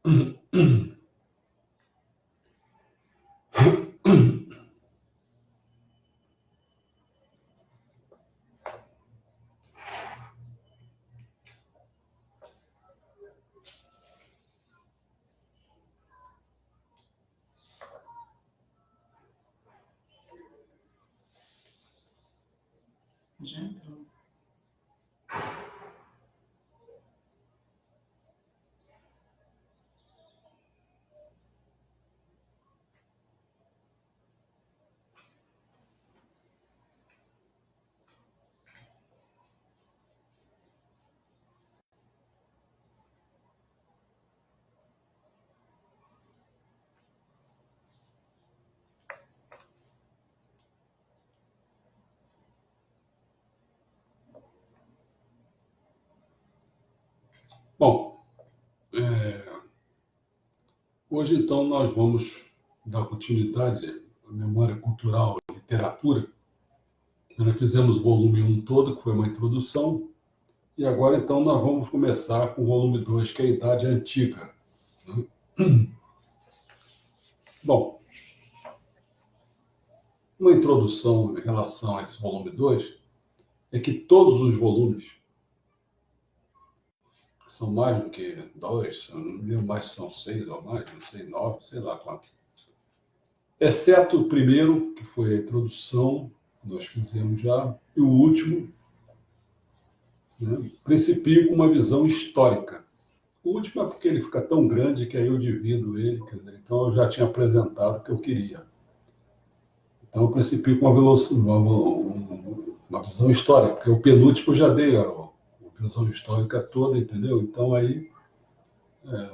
Já entrou. Bom, hoje então nós vamos dar continuidade à memória cultural, à literatura. Nós fizemos o volume 1 todo, que foi uma introdução, e agora então nós vamos começar com o volume 2, que é a Idade Antiga. Bom, uma introdução em relação a esse volume 2 é que todos os volumes, que são mais do que dois, eu não me lembro mais se são 6 ou mais, não sei, 9, sei lá quanto, exceto o primeiro, que foi a introdução, que nós fizemos já, e o último, né, principio com uma visão histórica. O último é porque ele fica tão grande que aí eu divido ele, quer dizer, então eu já tinha apresentado o que eu queria. Então eu principio com uma visão histórica, porque o penúltimo eu já dei a visão histórica toda, entendeu? Então aí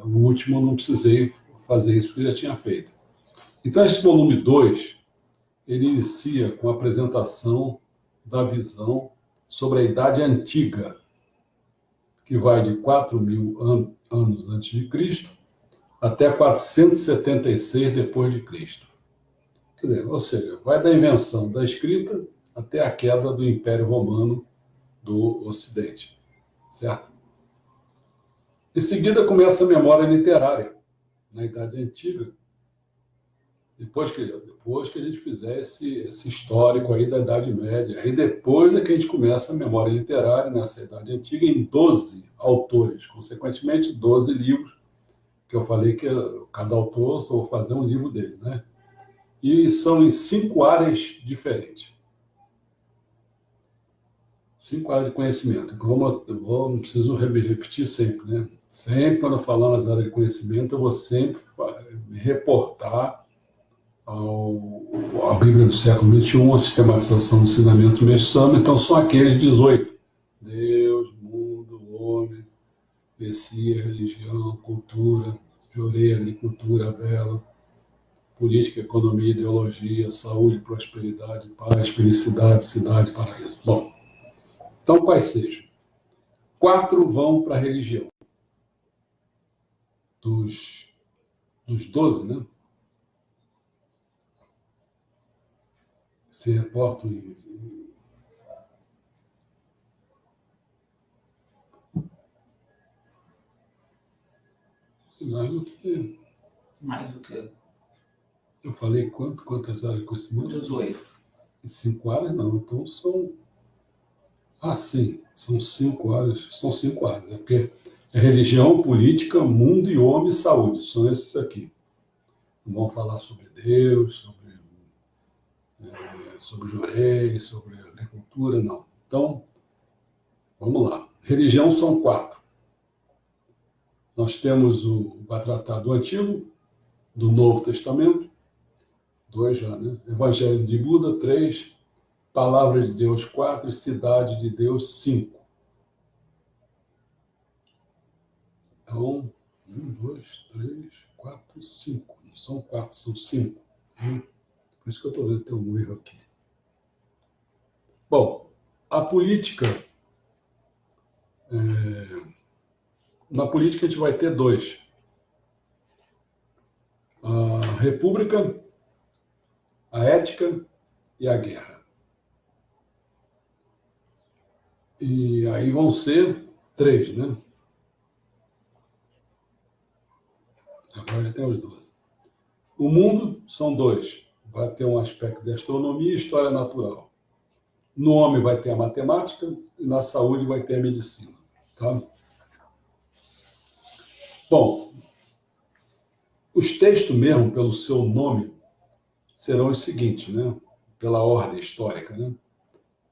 o último eu não precisei fazer isso porque eu já tinha feito. Então esse volume 2 ele inicia com a apresentação da visão sobre a Idade Antiga, que vai de 4.000 anos antes de Cristo até 476 depois de Cristo. Quer dizer, ou seja, vai da invenção da escrita até a queda do Império Romano do Ocidente, certo? Em seguida começa a memória literária na Idade Antiga, depois que a gente fizer esse histórico aí da Idade Média. Aí depois é que a gente começa a memória literária nessa Idade Antiga em 12 autores, consequentemente 12 livros, que eu falei que cada autor só vou fazer um livro dele, né? E são em 5 áreas diferentes. 5 áreas de conhecimento. Como não preciso repetir sempre, né? Sempre quando eu falar nas áreas de conhecimento, eu vou sempre me reportar a Bíblia do século XXI, a sistematização do ensinamento messiânico, então são aqueles 18. Deus, mundo, homem, Messias, religião, cultura, Jorei, agricultura, bela, política, economia, ideologia, saúde, prosperidade, paz, felicidade, cidade, paraíso. Bom, então quais sejam? 4 vão para a religião. Dos 12, né? Se reportam em mais do que. Mais do que Eu falei quantas áreas de conhecimento? 18. E 5 áreas não, então são. Ah, sim, são 5 áreas. São 5 áreas, é porque é religião, política, mundo e homem e saúde. São esses aqui. Não vão falar sobre Deus, sobre Jorei, sobre agricultura, não. Então, vamos lá. Religião são 4. Nós temos vai tratar do Antigo, do Novo Testamento, 2 já, né? Evangelho de Buda, 3. Palavra de Deus, 4. E Cidade de Deus, 5. Então, 1, 2, 3, 4, 5. Não são 4, são 5. Por isso que eu estou vendo que tem um erro aqui. Bom, a política. Na política a gente vai ter 2. A república, a ética e a guerra. E aí vão ser 3, né? Agora já tem os 12. O mundo são 2. Vai ter um aspecto de astronomia e história natural. No homem vai ter a matemática e na saúde vai ter a medicina. Tá? Bom, os textos mesmo, pelo seu nome, serão os seguintes, né? Pela ordem histórica, né?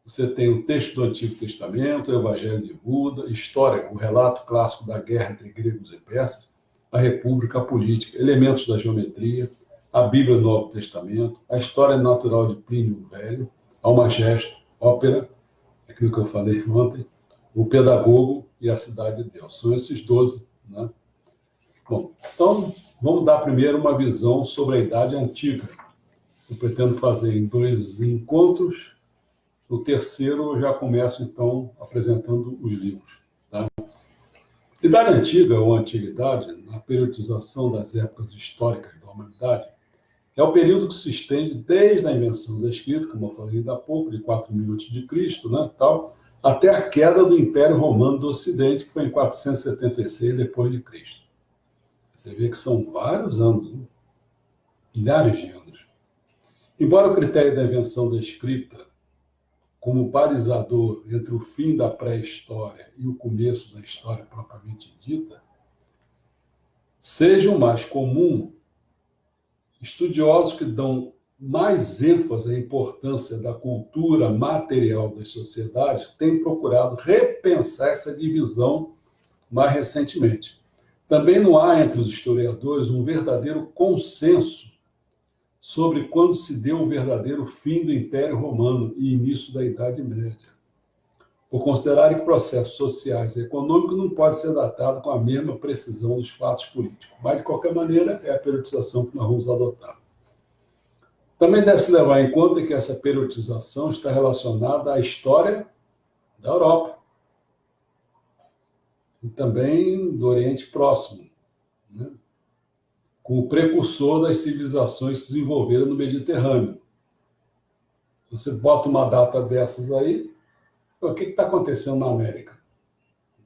Você tem o texto do Antigo Testamento, o Evangelho de Buda, história, o relato clássico da guerra entre gregos e persas, a República, a política, elementos da geometria, a Bíblia do Novo Testamento, a história natural de Plínio o Velho, Almagesto, ópera, aquilo que eu falei ontem, o Pedagogo e a Cidade de Deus. São esses 12, né? Bom, então vamos dar primeiro uma visão sobre a Idade Antiga. Eu pretendo fazer em 2 encontros. No terceiro, eu já começo, então, apresentando os livros. Tá? Idade Antiga, ou Antiguidade, na periodização das épocas históricas da humanidade, é o período que se estende desde a invenção da escrita, como eu falei ainda há pouco, de 4.000 a.C., né, tal, até a queda do Império Romano do Ocidente, que foi em 476 depois de Cristo. Você vê que são vários anos, né? Milhares de anos. Embora o critério da invenção da escrita como balizador entre o fim da pré-história e o começo da história propriamente dita, seja o mais comum, estudiosos que dão mais ênfase à importância da cultura material das sociedades têm procurado repensar essa divisão mais recentemente. Também não há entre os historiadores um verdadeiro consenso sobre quando se deu o verdadeiro fim do Império Romano e início da Idade Média, por considerarem que processos sociais e econômicos não podem ser datados com a mesma precisão dos fatos políticos. Mas, de qualquer maneira, é a periodização que nós vamos adotar. Também deve-se levar em conta que essa periodização está relacionada à história da Europa e também do Oriente Próximo, né? Com o precursor das civilizações que se desenvolveram no Mediterrâneo. Você bota uma data dessas aí, o que está acontecendo na América?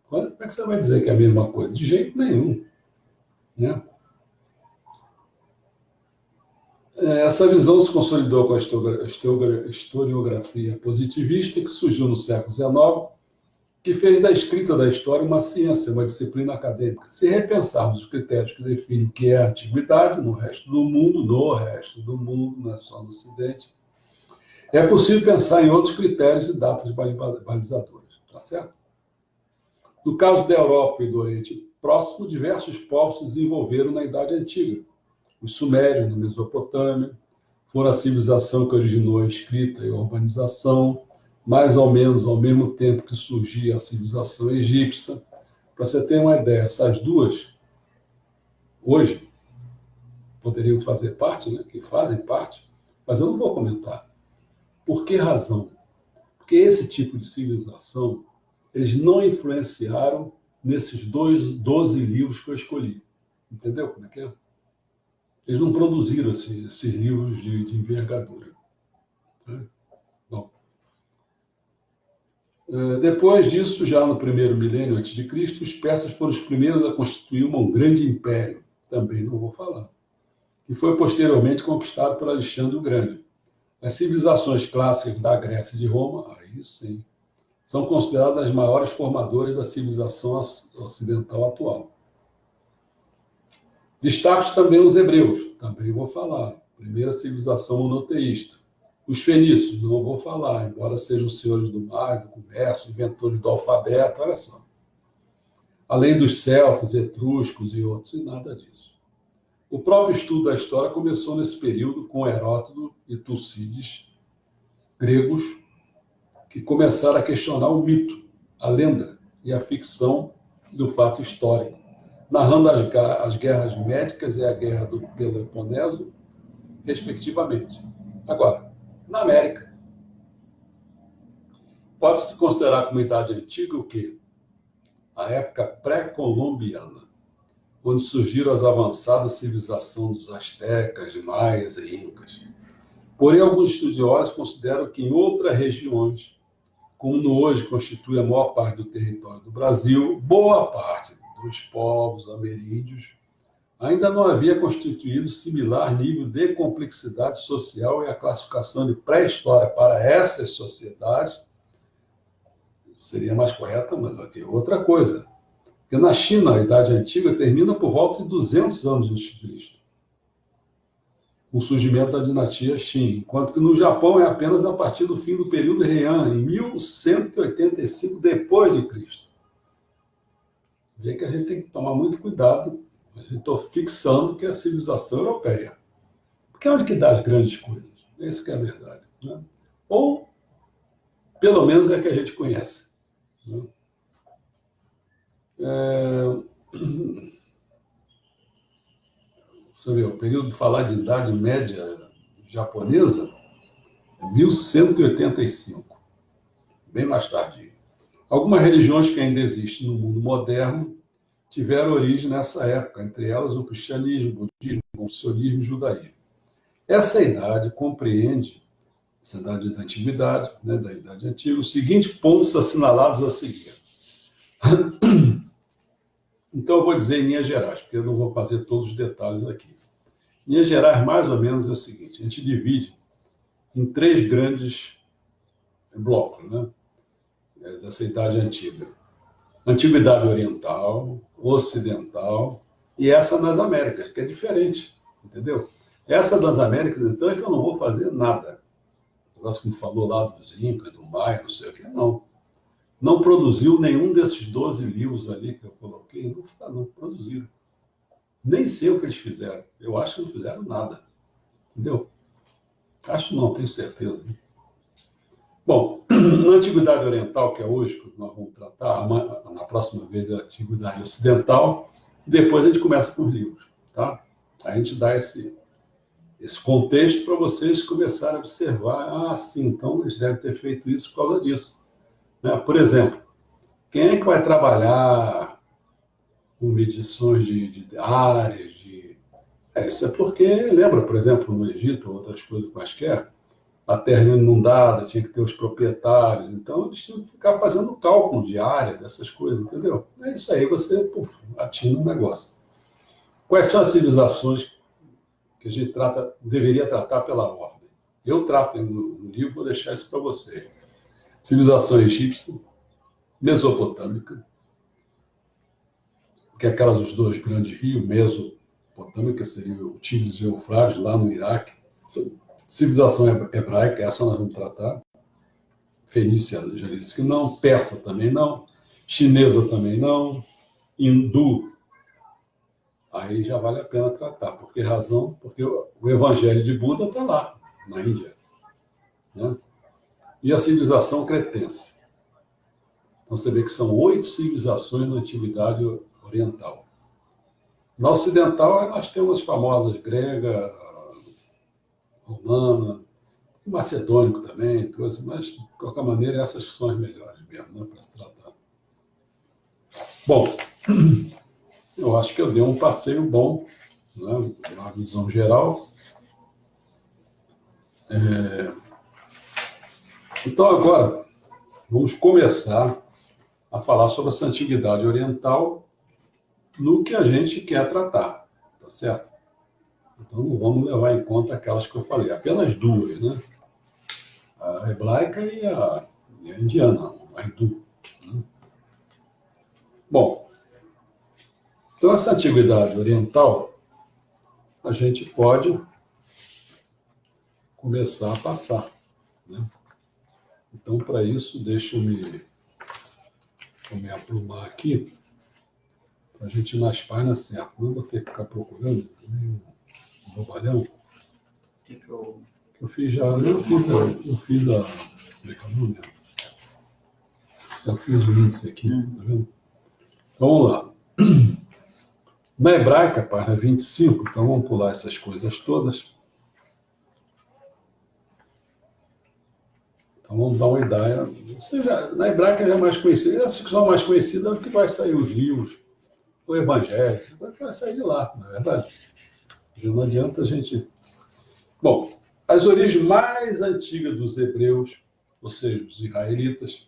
Como é que você vai dizer que é a mesma coisa? De jeito nenhum. Né? Essa visão se consolidou com a historiografia positivista, que surgiu no século XIX, que fez da escrita da história uma ciência, uma disciplina acadêmica. Se repensarmos os critérios que definem o que é a antiguidade no resto do mundo, não é só no Ocidente, é possível pensar em outros critérios de datas balizadoras. Tá certo? No caso da Europa e do Oriente Próximo, diversos povos se desenvolveram na Idade Antiga. Os sumérios, na Mesopotâmia, foram a civilização que originou a escrita e a urbanização, mais ou menos ao mesmo tempo que surgia a civilização egípcia. Para você ter uma ideia, essas duas, hoje, poderiam fazer parte, né, que fazem parte, mas eu não vou comentar. Por que razão? Porque esse tipo de civilização, eles não influenciaram nesses 12 livros que eu escolhi. Entendeu como é que é? Eles não produziram esses livros de envergadura. Tá? Bom. Depois disso, já no primeiro milênio antes de Cristo, os persas foram os primeiros a constituir um grande império, também não vou falar, que foi posteriormente conquistado por Alexandre o Grande. As civilizações clássicas da Grécia e de Roma, aí sim, são consideradas as maiores formadoras da civilização ocidental atual. Destaco também os hebreus, também vou falar, primeira civilização monoteísta. Os fenícios, não vou falar, embora sejam os senhores do mar, do comércio, inventores do alfabeto, olha só. Além dos celtas, etruscos e outros, e nada disso. O próprio estudo da história começou nesse período com Heródoto e Tucídides, gregos, que começaram a questionar o mito, a lenda e a ficção do fato histórico, narrando as guerras médicas e a guerra do Peloponeso, respectivamente. Agora, na América, pode-se considerar como Idade Antiga o quê? A época pré-colombiana, onde surgiram as avançadas civilizações dos astecas, maias e incas. Porém, alguns estudiosos consideram que em outras regiões, como hoje constitui a maior parte do território do Brasil, boa parte dos povos ameríndios ainda não havia constituído similar nível de complexidade social, e a classificação de pré-história para essas sociedades seria mais correta, mas aqui outra coisa. Porque na China, a Idade Antiga termina por volta de 200 anos antes de Cristo, com o surgimento da dinastia Qin, enquanto que no Japão é apenas a partir do fim do período Heian, em 1185 depois de Cristo. Vê que a gente tem que tomar muito cuidado. A gente está fixando que é a civilização europeia. Porque é onde que dá as grandes coisas. Essa que é a verdade. Né? Ou, pelo menos, é a que a gente conhece. Né? Você vê, o período de falar de Idade Média japonesa é 1185, bem mais tarde. Algumas religiões que ainda existem no mundo moderno tiveram origem nessa época, entre elas o cristianismo, o budismo, o confucionismo e o judaísmo. Essa idade compreende, essa idade da antiguidade, né, da Idade Antiga, os seguintes pontos assinalados a seguir. Então, eu vou dizer em linhas gerais, porque eu não vou fazer todos os detalhes aqui. Em linhas gerais, mais ou menos, é o seguinte: a gente divide em 3 grandes blocos, né, dessa Idade Antiga. Antiguidade Oriental, Ocidental, e essa nas Américas, que é diferente, entendeu? Essa das Américas, então, é que eu não vou fazer nada. O negócio que me falou lá dos Incas, do Maia, não sei o que, não. Não produziu nenhum desses 12 livros ali que eu coloquei, não produziram. Nem sei o que eles fizeram. Eu acho que não fizeram nada. Entendeu? Acho não, tenho certeza. Bom, na Antiguidade Oriental, que é hoje que nós vamos tratar, na próxima vez é a Antiguidade Ocidental, depois a gente começa com os livros. Tá? A gente dá esse contexto para vocês começarem a observar. Ah, sim, então eles devem ter feito isso por causa disso. Né? Por exemplo, quem é que vai trabalhar com medições de áreas? Isso é porque, lembra, por exemplo, no Egito, outras coisas quaisquer, a terra inundada, tinha que ter os proprietários, então eles tinham que ficar fazendo cálculo de área, dessas coisas, entendeu? É isso aí, você atina um negócio. Quais são as civilizações que a gente deveria tratar pela ordem? Eu trato no livro, vou deixar isso para vocês. Civilização egípcia, mesopotâmica, que é aquelas dos 2 grandes rios, mesopotâmica seria o Tigres e o Eufrates, lá no Iraque. Civilização hebraica, essa nós vamos tratar. Fenícia, já disse que não. Persa também não. Chinesa também não. Hindu, aí já vale a pena tratar. Por que razão? Porque o Evangelho de Buda está lá, na Índia. Né? E a civilização cretense. Então você vê que são 8 civilizações na Antiguidade Oriental. Na Ocidental, nós temos as famosas grega, romana, macedônico também, mas, de qualquer maneira, essas são as melhores mesmo, né, para se tratar. Bom, eu acho que eu dei um passeio bom, né, uma visão geral. Então, agora, vamos começar a falar sobre essa antiguidade oriental no que a gente quer tratar, tá certo? Então, não vamos levar em conta aquelas que eu falei, apenas 2, né? A hebraica e a indiana, a hindu. Né? Bom, então essa antiguidade oriental, a gente pode começar a passar. Né? Então, para isso, deixa eu me aprumar aqui, para a gente ir nas páginas certas. Não vou ter que ficar procurando nenhum bobalhão. Que eu Eu fiz já, eu fiz a. Como é que é o nome? Eu fiz o índice aqui, tá vendo? Então, vamos lá. Na hebraica, página 25, então vamos pular essas coisas todas. Então vamos dar uma ideia. Na hebraica já é mais conhecida. Essas que são mais conhecidas é o que vai sair os livros, o Evangelho, vai sair de lá, na verdade. Não adianta a gente. Bom, as origens mais antigas dos hebreus, ou seja, os israelitas,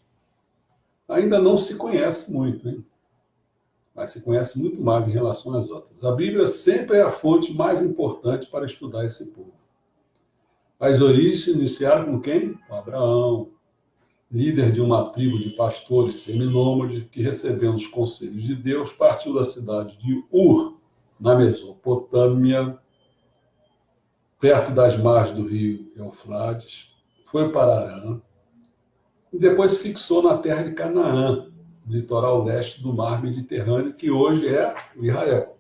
ainda não se conhece muito, hein? mas se conhece muito mais em relação às outras. A Bíblia sempre é a fonte mais importante para estudar esse povo. As origens iniciaram com quem? Com Abraão, líder de uma tribo de pastores seminômades que, recebendo os conselhos de Deus, partiu da cidade de Ur, na Mesopotâmia, perto das margens do rio Eufrates, foi para Arã e depois se fixou na terra de Canaã, no litoral leste do mar Mediterrâneo, que hoje é o Israel.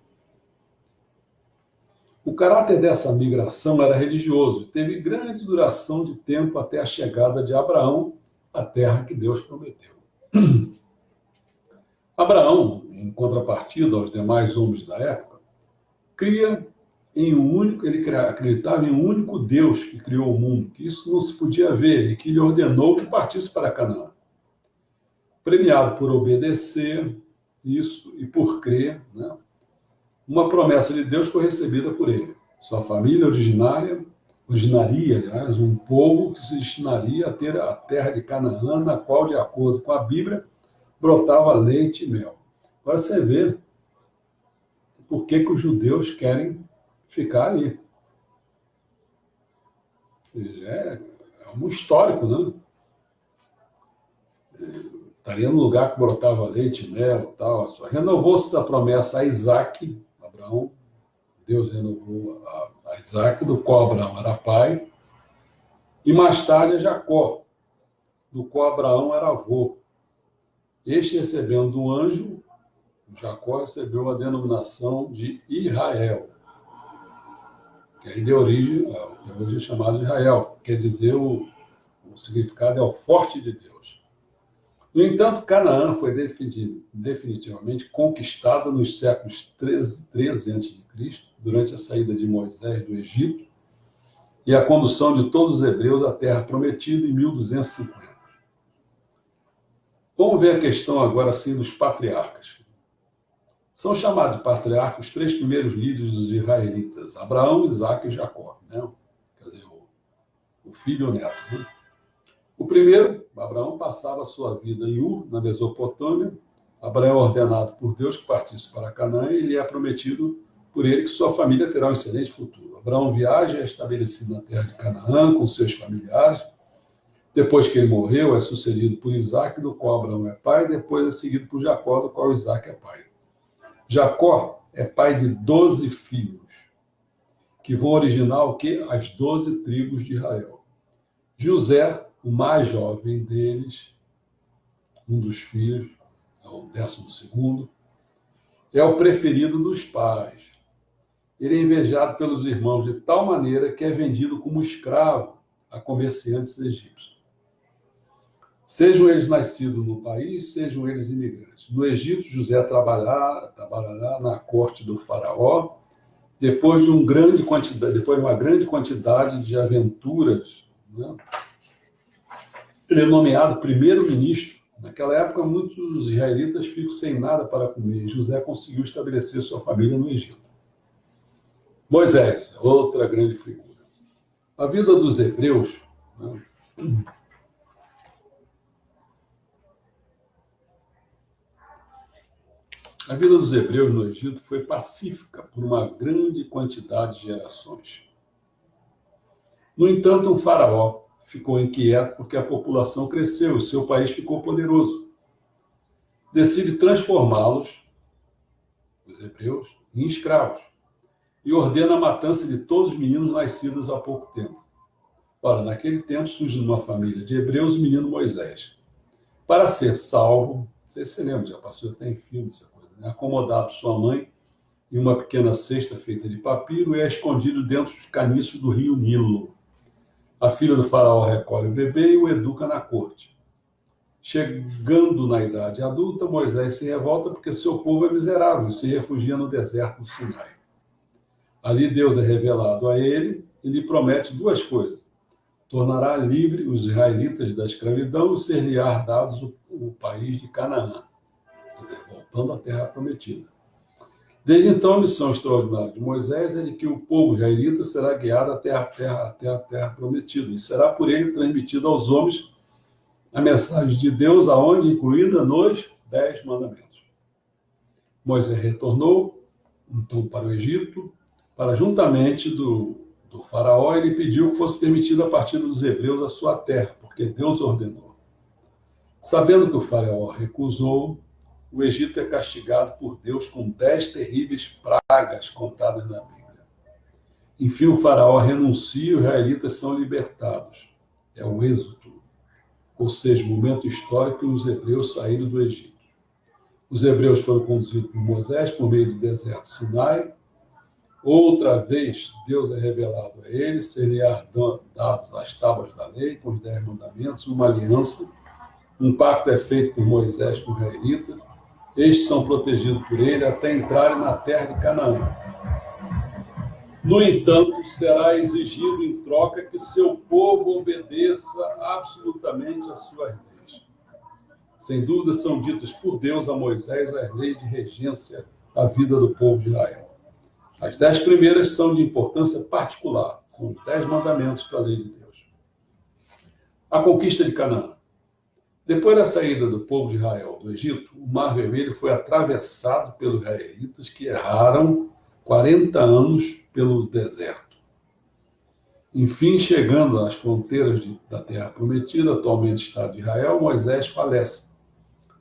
O caráter dessa migração era religioso e teve grande duração de tempo até a chegada de Abraão à terra que Deus prometeu. Abraão, em contrapartida aos demais homens da época, ele acreditava em um único Deus que criou o mundo, que isso não se podia ver e que lhe ordenou que partisse para Canaã. Premiado por obedecer isso e por crer, né, uma promessa de Deus foi recebida por ele. Sua família originaria, aliás, um povo que se destinaria a ter a terra de Canaã, na qual, de acordo com a Bíblia, brotava leite e mel. Agora você vê por que os judeus querem ficar ali. É um histórico, né? Estaria no lugar que brotava leite e mel e tal. Renovou-se a promessa a Isaac, Abraão. Deus renovou a Isaac, do qual Abraão era pai. E mais tarde a Jacó, do qual Abraão era avô. Este, recebendo do anjo, Jacó recebeu a denominação de Israel, que aí de origem, hoje é chamado de Israel, quer dizer, o significado é o forte de Deus. No entanto, Canaã foi definitivamente conquistada nos séculos 13 a.C., durante a saída de Moisés do Egito e a condução de todos os hebreus à terra prometida em 1250. Vamos ver a questão agora assim dos patriarcas. São chamados de patriarcas os três primeiros líderes dos israelitas, Abraão, Isaque e Jacó, né? Quer dizer, o filho e o neto. Né? O primeiro, Abraão, passava a sua vida em Ur, na Mesopotâmia. Abraão é ordenado por Deus que partisse para Canaã e lhe é prometido por ele que sua família terá um excelente futuro. Abraão viaja e é estabelecido na terra de Canaã com seus familiares. Depois que ele morreu, é sucedido por Isaque, do qual Abraão é pai, depois é seguido por Jacó, do qual Isaque é pai. Jacó é pai de 12 filhos, que vão originar o quê? As 12 tribos de Israel. José, o mais jovem deles, um dos filhos, é o 12º, é o preferido dos pais. Ele é invejado pelos irmãos de tal maneira que é vendido como escravo a comerciantes egípcios. Sejam eles nascidos no país, sejam eles imigrantes. No Egito, José trabalhará na corte do faraó, depois de uma grande quantidade de aventuras, né? Ele é nomeado primeiro-ministro. Naquela época, muitos israelitas ficam sem nada para comer. José conseguiu estabelecer sua família no Egito. Moisés, outra grande figura. A vida dos hebreus, né? A vida dos hebreus no Egito foi pacífica por uma grande quantidade de gerações. No entanto, o faraó ficou inquieto porque a população cresceu e seu país ficou poderoso. Decide transformá-los, os hebreus, em escravos e ordena a matança de todos os meninos nascidos há pouco tempo. Ora, naquele tempo surge numa família de hebreus o menino Moisés. Para ser salvo, não sei se você lembra, já passou até em filme essa coisa, né? Acomodado sua mãe em uma pequena cesta feita de papiro e é escondido dentro dos caniços do rio Nilo. A filha do faraó recolhe o bebê e o educa na corte. Chegando na idade adulta, Moisés se revolta porque seu povo é miserável e se refugia no deserto do Sinai. Ali Deus é revelado a ele e lhe promete duas coisas. Tornará livre os israelitas da escravidão e ser-lhe-á dados o país de Canaã. Quer dizer, voltando à terra prometida. Desde então, a missão extraordinária de Moisés é de que o povo israelita será guiado até a terra prometida e será por ele transmitida aos homens a mensagem de Deus, aonde incluída nos 10 mandamentos. Moisés retornou, então, para o Egito, para juntamente do faraó, ele pediu que fosse permitido a partida dos hebreus à sua terra, porque Deus ordenou. Sabendo que o faraó recusou, o Egito é castigado por Deus com 10 terríveis pragas contadas na Bíblia. Enfim, o faraó renuncia e os israelitas são libertados. É o êxodo, ou seja, o momento histórico que os hebreus saíram do Egito. Os hebreus foram conduzidos por Moisés por meio do deserto Sinai. Outra vez, Deus é revelado a eles, seriam dados as tábuas da lei, com os 10 mandamentos, uma aliança. Um pacto é feito por Moisés com os israelitas. Estes são protegidos por ele até entrarem na terra de Canaã. No entanto, será exigido em troca que seu povo obedeça absolutamente às suas leis. Sem dúvida, são ditas por Deus a Moisés as leis de regência à vida do povo de Israel. As 10 primeiras são de importância particular, são os 10 mandamentos da lei de Deus. A conquista de Canaã. Depois da saída do povo de Israel do Egito, o Mar Vermelho foi atravessado pelos israelitas que erraram 40 anos pelo deserto. Enfim, chegando às fronteiras da Terra Prometida, atualmente Estado de Israel, Moisés falece.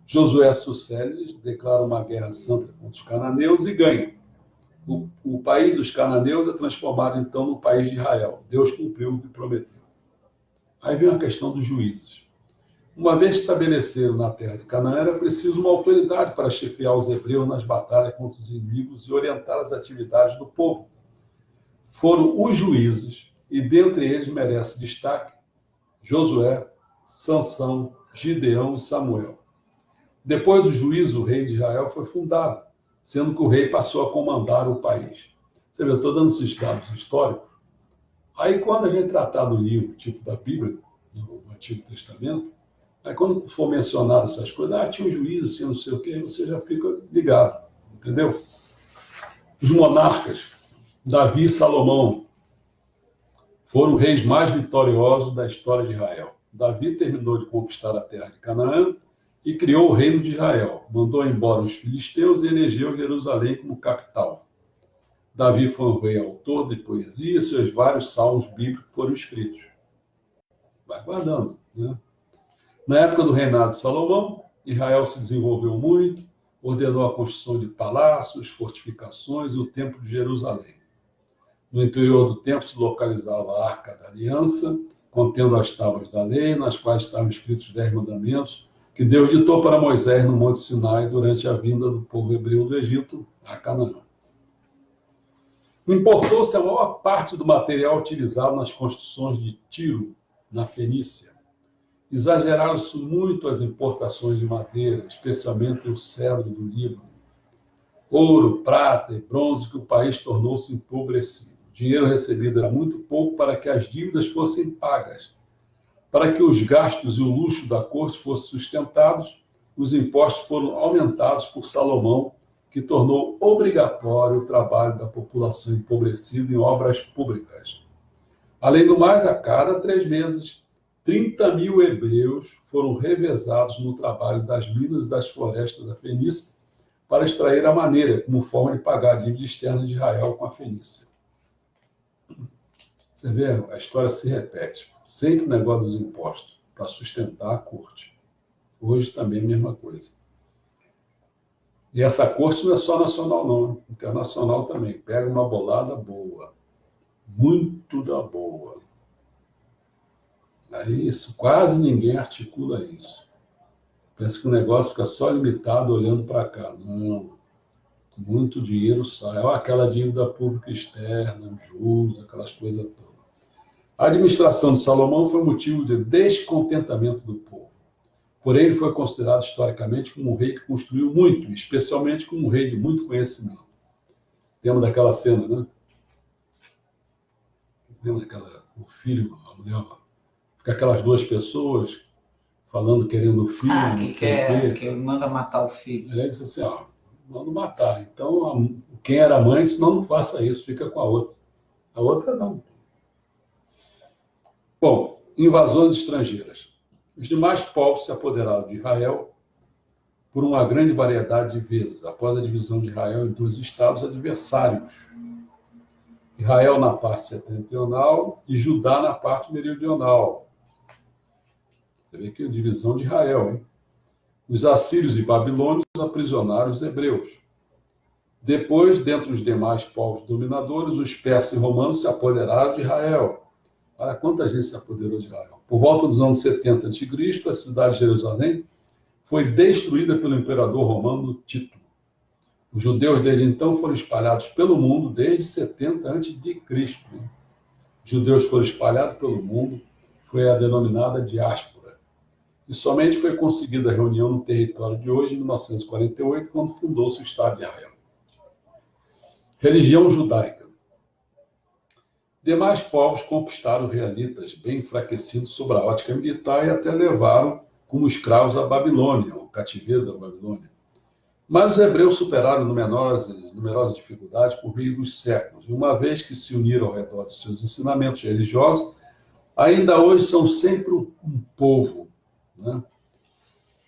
Josué sucede, declara uma guerra santa contra os cananeus e ganha. O país dos cananeus é transformado, então, no país de Israel. Deus cumpriu o que prometeu. Aí vem a questão dos juízes. Uma vez estabelecido na terra de Canaã, era preciso uma autoridade para chefiar os hebreus nas batalhas contra os inimigos e orientar as atividades do povo. Foram os juízes, e dentre eles merece destaque Josué, Sansão, Gideão e Samuel. Depois do juízo, o rei de Israel foi fundado, sendo que o rei passou a comandar o país. Você vê, eu estou dando esses dados históricos. Aí, quando a gente tratar do livro, tipo da Bíblia, do Antigo Testamento, aí quando for mencionado essas coisas, tinha um juízo, tinha não sei o quê, você já fica ligado, entendeu? Os monarcas, Davi e Salomão, foram os reis mais vitoriosos da história de Israel. Davi terminou de conquistar a terra de Canaã e criou o reino de Israel. Mandou embora os filisteus e elegeu Jerusalém como capital. Davi foi um rei autor de poesia e seus vários salmos bíblicos foram escritos. Vai guardando, né? Na época do reinado de Salomão, Israel se desenvolveu muito, ordenou a construção de palácios, fortificações e o Templo de Jerusalém. No interior do templo se localizava a Arca da Aliança, contendo as tábuas da lei, nas quais estavam escritos os 10 mandamentos, que Deus ditou para Moisés no Monte Sinai durante a vinda do povo hebreu do Egito a Canaã. Importou-se a maior parte do material utilizado nas construções de Tiro, na Fenícia. Exageraram-se muito as importações de madeira, especialmente o cedro do Líbano. Ouro, prata e bronze, que o país tornou-se empobrecido. O dinheiro recebido era muito pouco para que as dívidas fossem pagas. Para que os gastos e o luxo da corte fossem sustentados, os impostos foram aumentados por Salomão, que tornou obrigatório o trabalho da população empobrecida em obras públicas. Além do mais, a cada 3 meses, 30 mil hebreus foram revezados no trabalho das minas e das florestas da Fenícia para extrair a maneira como forma de pagar a dívida externa de Israel com a Fenícia. Você vê, a história se repete. Sempre o negócio dos impostos para sustentar a corte. Hoje também é a mesma coisa. E essa corte não é só nacional, não. Internacional também. Pega uma bolada boa. Muito da boa. Aí isso, quase ninguém articula isso. Pensa que o negócio fica só limitado olhando para cá. Não. Muito dinheiro sai. Olha aquela dívida pública externa, juros, aquelas coisas todas. A administração de Salomão foi motivo de descontentamento do povo. Porém, ele foi considerado historicamente como um rei que construiu muito, especialmente como um rei de muito conhecimento. Lembra daquela cena, né? Lembra daquela, o filho, a mulher, fica aquelas 2 pessoas falando, querendo o filho. Que manda matar o filho. Ele disse assim, manda matar. Então, quem era mãe disse, não faça isso, fica com a outra. A outra não. Bom, invasões estrangeiras. Os demais povos se apoderaram de Israel por uma grande variedade de vezes, após a divisão de Israel em 2 estados adversários. Israel na parte setentrional e Judá na parte meridional. Você vê que é a divisão de Israel, hein? Os assírios e babilônios aprisionaram os hebreus. Depois, dentre os demais povos dominadores, os persas e romanos se apoderaram de Israel. Olha quanta gente se apoderou de Israel. Por volta dos anos 70 a.C., a cidade de Jerusalém foi destruída pelo imperador romano Tito. Os judeus, desde então, foram espalhados pelo mundo desde 70 a.C. Os judeus foram espalhados pelo mundo, foi a denominada diáspora. E somente foi conseguida a reunião no território de hoje, em 1948, quando fundou-se o Estado de Israel. Religião judaica. Demais povos conquistaram os israelitas, bem enfraquecidos sob a ótica militar, e até levaram como escravos a Babilônia, o cativeiro da Babilônia. Mas os hebreus superaram numerosas dificuldades por meio dos séculos, e uma vez que se uniram ao redor de seus ensinamentos religiosos, ainda hoje são sempre um povo, né?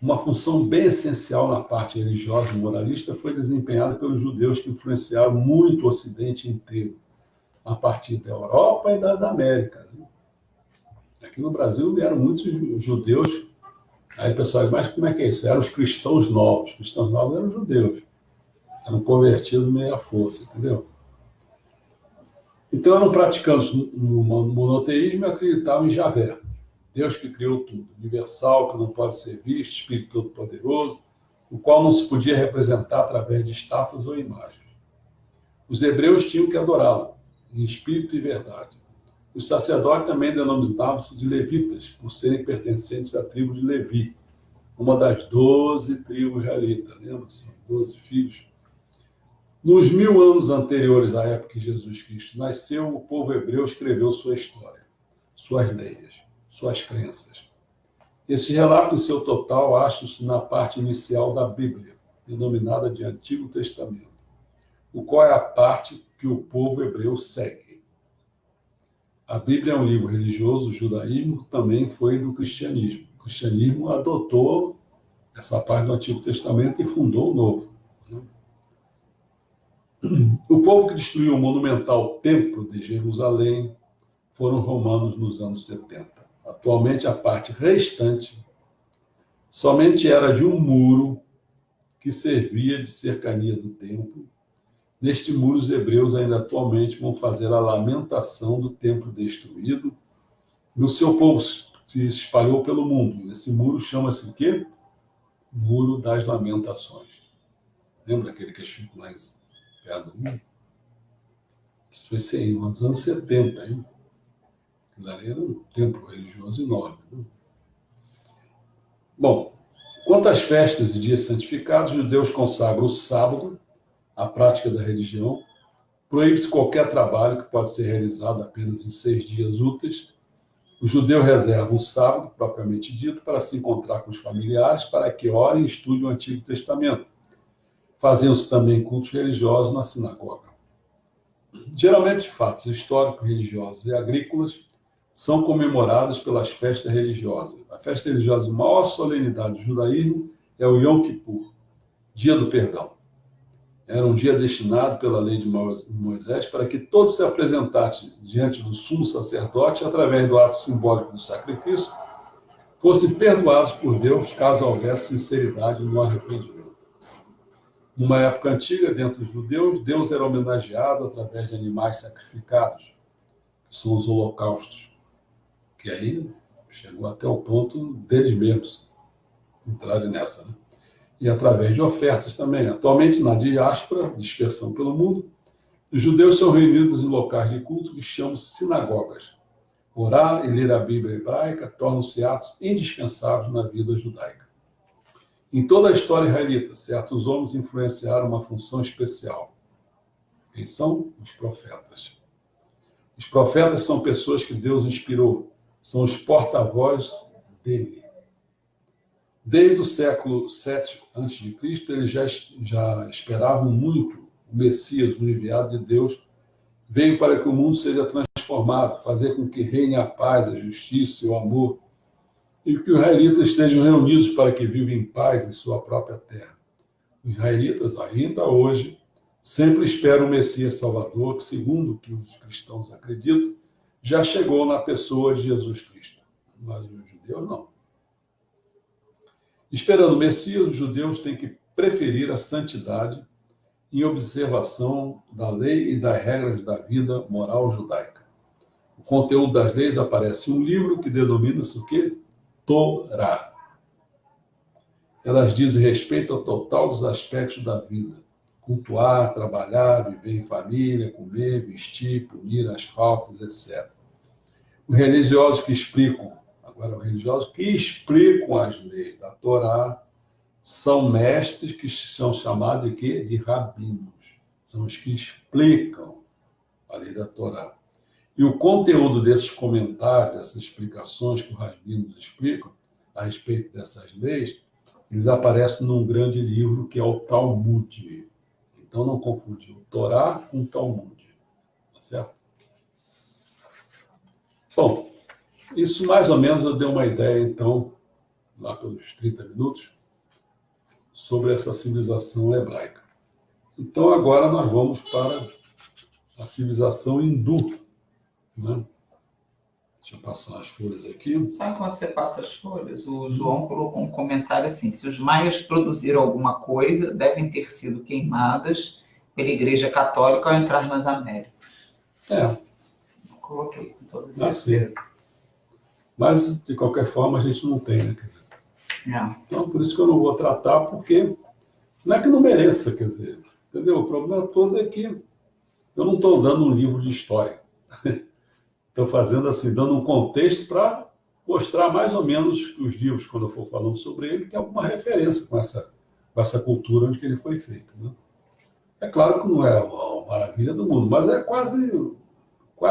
Uma função bem essencial na parte religiosa e moralista foi desempenhada pelos judeus que influenciaram muito o Ocidente inteiro, a partir da Europa e das Américas. Aqui no Brasil vieram muitos judeus. Aí o pessoal diz, mas como é que é isso? Eram os cristãos novos. Os cristãos novos eram judeus. Eram convertidos meio à força, entendeu? Então eram praticantes no monoteísmo e acreditavam em Javé, Deus que criou tudo, universal, que não pode ser visto, Espírito Todo-Poderoso, o qual não se podia representar através de estátuas ou imagens. Os hebreus tinham que adorá-lo, em espírito e verdade. Os sacerdotes também denominavam-se de levitas, por serem pertencentes à tribo de Levi, uma das 12 tribos israelitas, lembra? São 12 filhos. Nos 1000 anos anteriores à época que Jesus Cristo nasceu, o povo hebreu escreveu sua história, suas leis, suas crenças. Esse relato, em seu total, acha-se na parte inicial da Bíblia, denominada de Antigo Testamento, o qual é a parte que o povo hebreu segue. A Bíblia é um livro religioso, o judaísmo também foi do cristianismo. O cristianismo adotou essa parte do Antigo Testamento e fundou o Novo. O povo que destruiu o monumental Templo de Jerusalém foram os romanos nos anos 70. Atualmente, a parte restante somente era de um muro que servia de cercania do templo. Neste muro, os hebreus ainda atualmente vão fazer a lamentação do templo destruído. E o seu povo se espalhou pelo mundo. Esse muro chama-se o quê? Muro das Lamentações. Lembra aquele que eles ficam lá perto do muro? Isso foi nos anos 70, hein? Aquilo ali era um templo religioso enorme. Né? Bom, quanto às festas e dias santificados, os judeus consagram o sábado, a prática da religião, proíbe-se qualquer trabalho que pode ser realizado apenas em 6 dias úteis. O judeu reserva o sábado, propriamente dito, para se encontrar com os familiares, para que orem e estudem o Antigo Testamento. Faziam-se também cultos religiosos na sinagoga. Geralmente, fatos históricos, religiosos e agrícolas são comemorados pelas festas religiosas. A festa religiosa de maior solenidade do judaísmo é o Yom Kippur, Dia do Perdão. Era um dia destinado pela lei de Moisés para que todos se apresentassem diante do sumo sacerdote através do ato simbólico do sacrifício, fossem perdoados por Deus caso houvesse sinceridade no arrependimento. Numa época antiga, dentre os judeus, Deus era homenageado através de animais sacrificados, que são os holocaustos, que aí chegou até o ponto deles mesmos entrarem nessa, né? E através de ofertas também. Atualmente, na diáspora, dispersão pelo mundo, os judeus são reunidos em locais de culto que chamam-se sinagogas. Orar e ler a Bíblia hebraica tornam-se atos indispensáveis na vida judaica. Em toda a história israelita, certos homens influenciaram uma função especial. Quem são? Os profetas. Os profetas são pessoas que Deus inspirou, são os porta-vozes dele. Desde o século VII a.C., eles já esperavam muito o Messias, o enviado de Deus, veio para que o mundo seja transformado, fazer com que reine a paz, a justiça e o amor. E que os israelitas estejam reunidos para que vivam em paz em sua própria terra. Os israelitas, ainda hoje, sempre esperam o Messias Salvador, que, segundo o que os cristãos acreditam, já chegou na pessoa de Jesus Cristo. Mas os judeus não. Esperando o Messias, os judeus têm que preferir a santidade em observação da lei e das regras da vida moral judaica. O conteúdo das leis aparece em um livro que denomina-se o quê? Torá. Elas dizem respeito ao total dos aspectos da vida. Cultuar, trabalhar, viver em família, comer, vestir, punir as faltas, etc. Os religiosos que explicam as leis da Torá são mestres que são chamados de quê? De rabinos. São os que explicam a lei da Torá. E o conteúdo desses comentários, dessas explicações que os rabinos explicam a respeito dessas leis, eles aparecem num grande livro que é o Talmud. Então não confundir o Torá com o Talmud. Tá certo? Bom, isso mais ou menos eu dei uma ideia, então, lá pelos 30 minutos, sobre essa civilização hebraica. Então agora nós vamos para a civilização hindu, né? Deixa eu passar as folhas aqui. Só enquanto você passa as folhas, o João colocou um comentário assim: se os maias produziram alguma coisa, devem ter sido queimadas pela Igreja Católica ao entrar nas Américas. Eu coloquei com toda certeza. Mas, de qualquer forma, a gente não tem, né? Então, por isso que eu não vou tratar, porque não é que não mereça, quer dizer, entendeu? O problema todo é que eu não estou dando um livro de história. Estou fazendo assim, dando um contexto para mostrar mais ou menos os livros, quando eu for falando sobre ele, tem alguma referência com essa cultura onde ele foi feito, né? É claro que não é a maravilha do mundo, mas é quase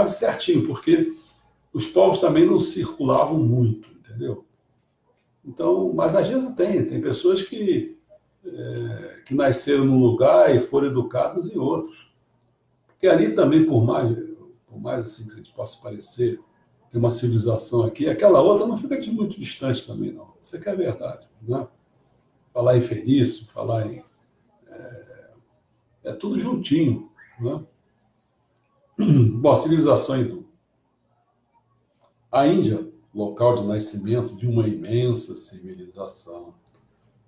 certinho, porque os povos também não circulavam muito, entendeu? Então, mas às vezes tem pessoas que nasceram num lugar e foram educadas em outros. Porque ali também, por mais assim que a gente possa parecer, tem uma civilização aqui, aquela outra não fica muito distante também, não. Isso aqui é verdade, né? Falar em fenício, falar em... É tudo juntinho, né? Bom, a civilização hindu. A Índia, local de nascimento de uma imensa civilização,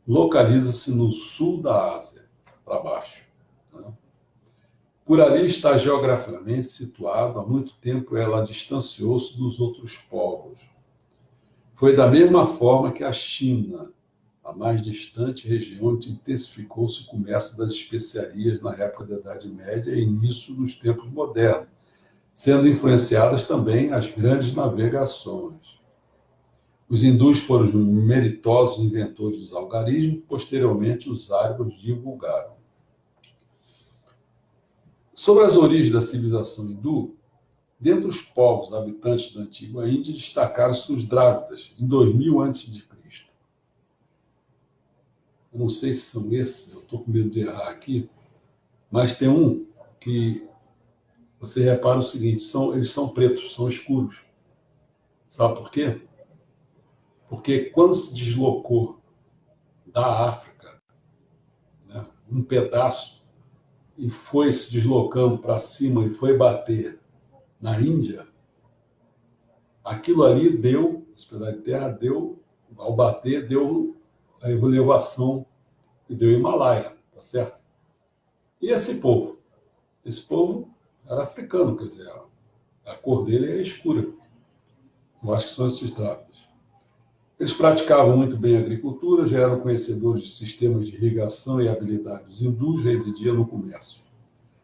localiza-se no sul da Ásia, para baixo, né? Por ali está geograficamente situado, há muito tempo ela distanciou-se dos outros povos. Foi da mesma forma que a China, a mais distante região onde intensificou-se o comércio das especiarias na época da Idade Média e início dos tempos modernos, sendo influenciadas também as grandes navegações. Os hindus foram os meritosos inventores dos algarismos, posteriormente os árabes divulgaram. Sobre as origens da civilização hindu, dentre os povos habitantes da antiga Índia, destacaram-se os Drávidas, em 2000 a.C. Eu não sei se são esses, eu estou com medo de errar aqui, mas tem um que você repara o seguinte, eles são pretos, são escuros. Sabe por quê? Porque quando se deslocou da África, né, um pedaço, e foi se deslocando para cima e foi bater na Índia, aquilo ali deu, esse pedaço de terra ao bater, deu a elevação e deu Himalaia, tá certo? E esse povo era africano, quer dizer, a cor dele é escura. Eu acho que são esses Drávidas. Eles praticavam muito bem a agricultura, já eram conhecedores de sistemas de irrigação e habilidades. Os hindus residiam no comércio.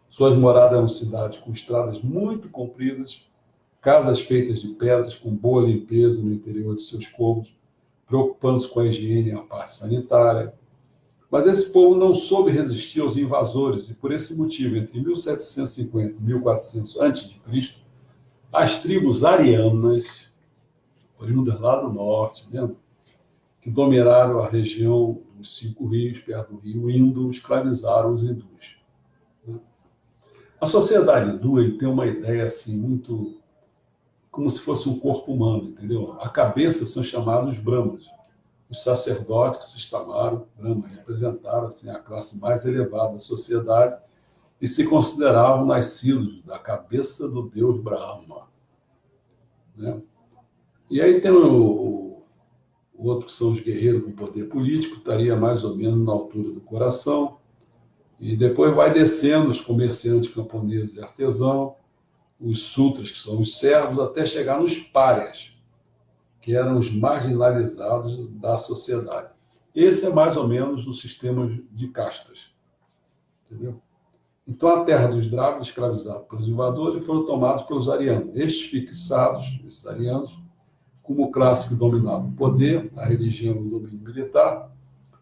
Suas moradas eram cidades com estradas muito compridas, casas feitas de pedras com boa limpeza no interior de seus cômodos, preocupando-se com a higiene e a parte sanitária. Mas esse povo não soube resistir aos invasores e, por esse motivo, entre 1750 e 1400 a.C., as tribos arianas, oriundas lá do norte, né, que dominaram a região dos 5 rios, perto do rio Indo, escravizaram os hindus. A sociedade hindu tem uma ideia assim, muito como se fosse um corpo humano, entendeu? A cabeça são chamados Brahmas. Os sacerdotes que se chamaram Brahma representaram assim, a classe mais elevada da sociedade e se consideravam nascidos da cabeça do deus Brahma. Né? E aí tem o outro que são os guerreiros com poder político, estaria mais ou menos na altura do coração, e depois vai descendo os comerciantes camponeses e artesãos, os sutras, que são os servos, até chegar nos párias, que eram os marginalizados da sociedade. Esse é mais ou menos o sistema de castas. Entendeu? Então, a terra dos Drávidas, escravizados pelos invasores, foram tomados pelos arianos. Estes fixados, esses arianos, como classe que dominava o poder, a religião e o domínio militar,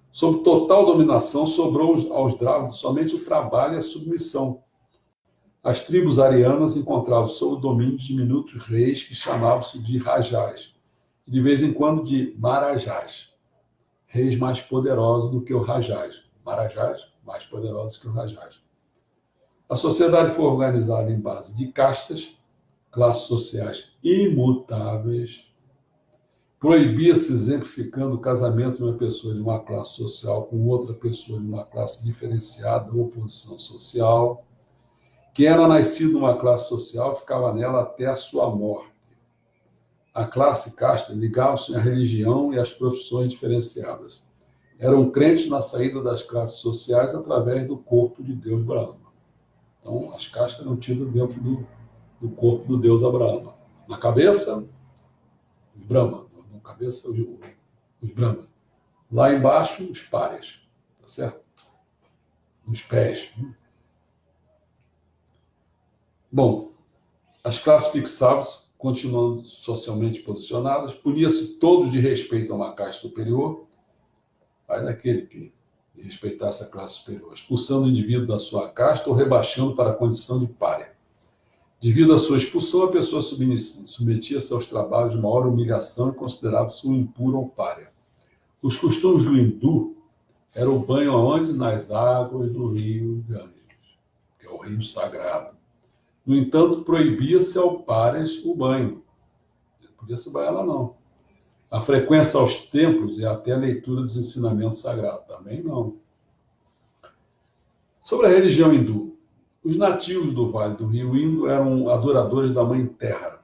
sob total dominação, sobrou aos Drávidas somente o trabalho e a submissão. As tribos arianas encontravam sob o domínio de diminutos reis que chamavam-se de rajás, e de vez em quando de marajás, reis mais poderosos do que o rajás. Marajás, mais poderosos que o rajás. A sociedade foi organizada em base de castas, classes sociais imutáveis. Proibia-se, exemplificando o casamento de uma pessoa de uma classe social com outra pessoa de uma classe diferenciada ou posição social. Quem era nascido numa classe social ficava nela até a sua morte. A classe casta ligava-se à religião e às profissões diferenciadas. Eram crentes na saída das classes sociais através do corpo de Deus Brahma. Então, as castas eram tidas dentro do corpo do Deus Brahma. Na cabeça, os Brahma. Na cabeça, os Brahma. Lá embaixo, os párias. Tá certo? Nos pés. Bom, as classes fixadas, continuando socialmente posicionadas, punia-se todos de respeito a uma casta superior, aí daquele que respeitasse a classe superior, expulsando o indivíduo da sua casta ou rebaixando para a condição de pária. Devido à sua expulsão, a pessoa submetia-se aos trabalhos de maior humilhação e considerava-se um impuro ou pária. Os costumes do hindu eram o banho aonde? Nas águas do rio Ganges, que é o rio sagrado. No entanto, proibia-se ao párias o banho. Não podia se banhar lá, não. A frequência aos templos e até a leitura dos ensinamentos sagrados. Também não. Sobre a religião hindu. Os nativos do Vale do Rio Indo eram adoradores da Mãe Terra,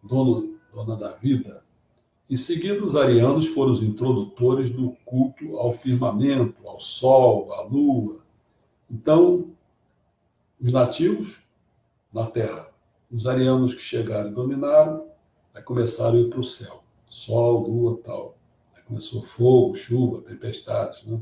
dona da vida. Em seguida, os arianos foram os introdutores do culto ao firmamento, ao sol, à lua. Então, os nativos na Terra. Os arianos que chegaram e dominaram, aí começaram a ir para o céu. Sol, lua, tal. Aí começou fogo, chuva, tempestades, né?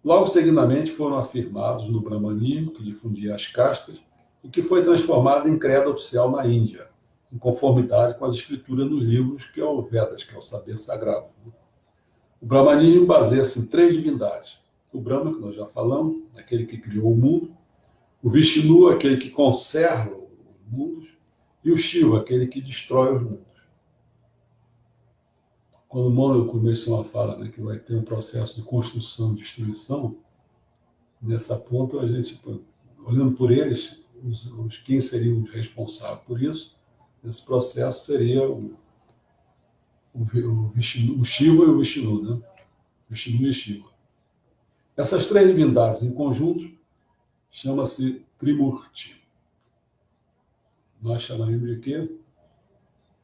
Logo, seguidamente, foram afirmados no Brahmanismo, que difundia as castas, e que foi transformado em credo oficial na Índia, em conformidade com as escrituras nos livros que é o Vedas, que é o saber sagrado. O Brahmanismo baseia-se em 3 divindades. O Brahma, que nós já falamos, aquele que criou o mundo. O Vishnu, aquele que conserva os mundos. E o Shiva, aquele que destrói os mundos. Quando o Mônaco começou a falar, né, que vai ter um processo de construção e destruição, nessa ponta, a gente, olhando por eles, quem seriam os responsáveis por isso, esse processo seria o Shiva e o Vishnu, né? Vishnu e Shiva. Essas 3 divindades em conjunto chama-se Trimurti. Nós chamamos de quê?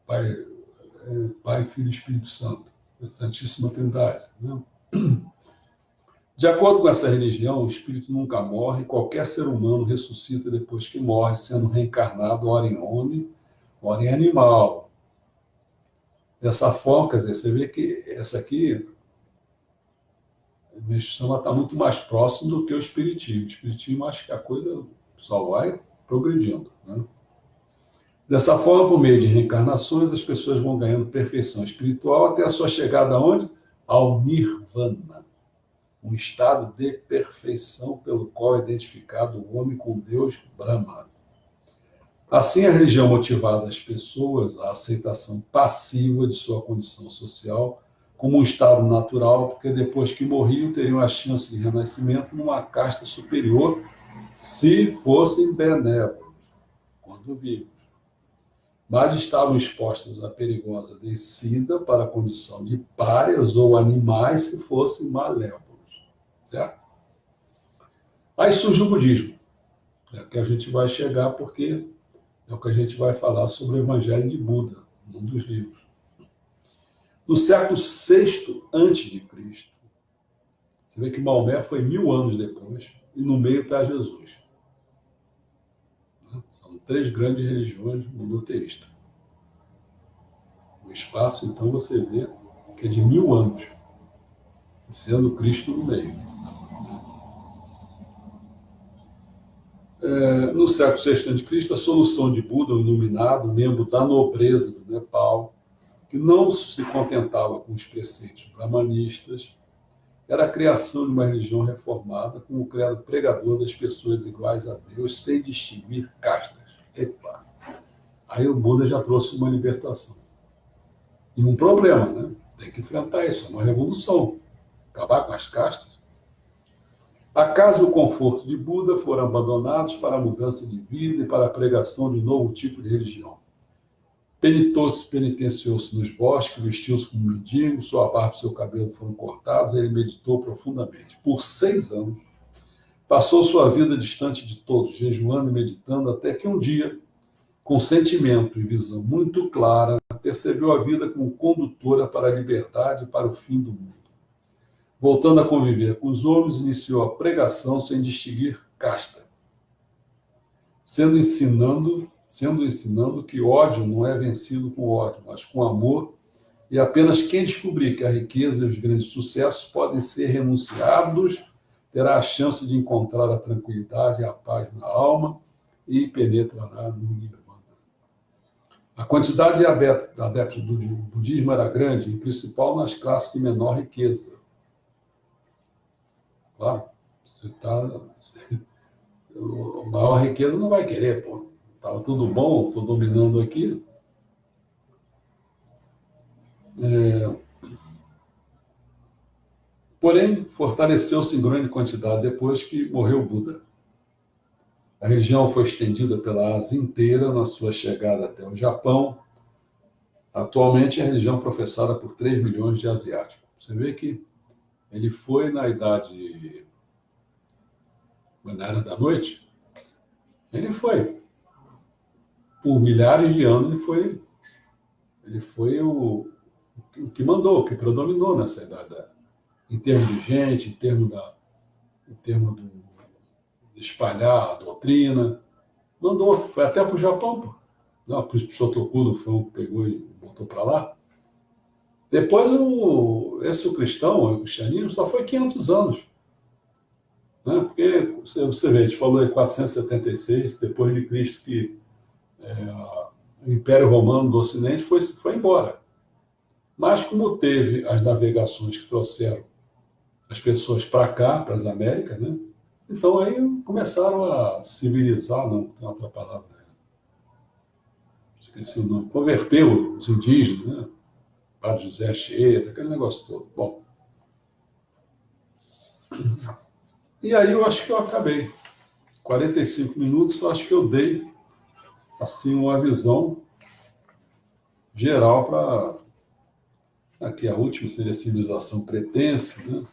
Pai, Filho e Espírito Santo. A Santíssima Trindade. Né? De acordo com essa religião, o espírito nunca morre, qualquer ser humano ressuscita depois que morre, sendo reencarnado ora em homem, ora em animal. Dessa forma, quer dizer, você vê que essa aqui, a Meixama está muito mais próximo do que o espiritismo. O espiritismo, acho que a coisa só vai progredindo. Né? Dessa forma, por meio de reencarnações, as pessoas vão ganhando perfeição espiritual até a sua chegada aonde? Ao Nirvana, um estado de perfeição pelo qual é identificado o homem com Deus Brahma. Assim, a religião motivava as pessoas à aceitação passiva de sua condição social como um estado natural, porque depois que morriam teriam a chance de renascimento numa casta superior se fossem benévolos, quando vivos. mas estavam expostas à perigosa descida para a condição de párias ou animais que fossem malévolos. Certo? Aí surge o budismo, que a gente vai chegar porque é o que a gente vai falar sobre o Evangelho de Buda, num dos livros. No século VI a.C., você vê que Maomé foi 1000 anos depois, e no meio está Jesus. São 3 grandes religiões monoteístas. O espaço, então, você vê que é de 1000 anos, sendo Cristo no meio. No século VI a.C., a solução de Buda, o iluminado, membro da nobreza do Nepal, que não se contentava com os preceitos brahmanistas, era a criação de uma religião reformada com o credo pregador das pessoas iguais a Deus, sem distinguir castas. Epa! Aí o Buda já trouxe uma libertação. E um problema, né? Tem que enfrentar isso, é uma revolução. Acabar com as castas. A casa e o conforto de Buda foram abandonados para a mudança de vida e para a pregação de um novo tipo de religião. Penitenciou-se nos bosques, vestiu-se como mendigo, sua barba e seu cabelo foram cortados, ele meditou profundamente. Por 6 anos, passou sua vida distante de todos, jejuando e meditando, até que um dia, com sentimento e visão muito clara, percebeu a vida como condutora para a liberdade e para o fim do mundo. Voltando a conviver com os homens, iniciou a pregação sem distinguir casta, sendo ensinando que ódio não é vencido com ódio, mas com amor, e apenas quem descobrir que a riqueza e os grandes sucessos podem ser renunciados terá a chance de encontrar a tranquilidade e a paz na alma e penetrará no nirvana. A quantidade de adeptos do budismo era grande, em principal nas classes de menor riqueza. Claro, a maior riqueza não vai querer, pô. Estava tudo bom, estou dominando aqui. Porém, fortaleceu-se em grande quantidade depois que morreu Buda. A religião foi estendida pela Ásia inteira na sua chegada até o Japão. Atualmente, é a religião professada por 3 milhões de asiáticos. Você vê que ele foi na Era da Noite, ele foi. Por milhares de anos, ele foi o que mandou, o que predominou nessa idade. Em termos de gente, em termos de espalhar a doutrina. Mandou, foi até para o Japão. Pô. Não, por isso o Shotokudo foi um que pegou e botou para lá. Depois, o cristianismo, só foi 500 anos. Né? Porque, você vê, a gente falou em 476, depois de Cristo, que o Império Romano do Ocidente foi embora. Mas como teve as navegações que trouxeram as pessoas para cá, para as Américas, né? Então aí começaram a civilizar, não tem outra palavra, né? Esqueci o nome, converteu os indígenas, né? Padre José Anchieta, aquele negócio todo. Bom. E aí eu acho que eu acabei. 45 minutos, eu acho que eu dei assim uma visão geral para... Aqui a última seria a civilização cretense, né?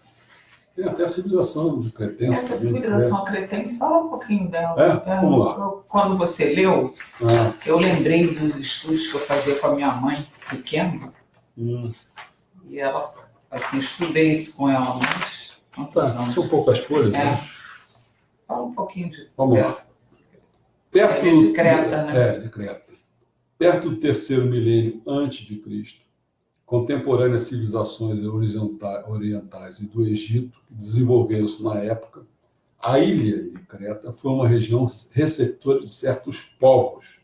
Tem até a civilização de cretense. Essa civilização cretense, fala um pouquinho dela. Vamos lá. Quando você leu, eu lembrei dos estudos que eu fazia com a minha mãe, pequena, e ela, assim, estudei isso com ela, mas... São poucas folhas, né? Fala um pouquinho de... Vamos lá. De Creta, né? De Creta. Perto do 3º milênio antes de Cristo, contemporâneas civilizações orientais e do Egito, que desenvolveram-se na época, a ilha de Creta foi uma região receptora de certos povos,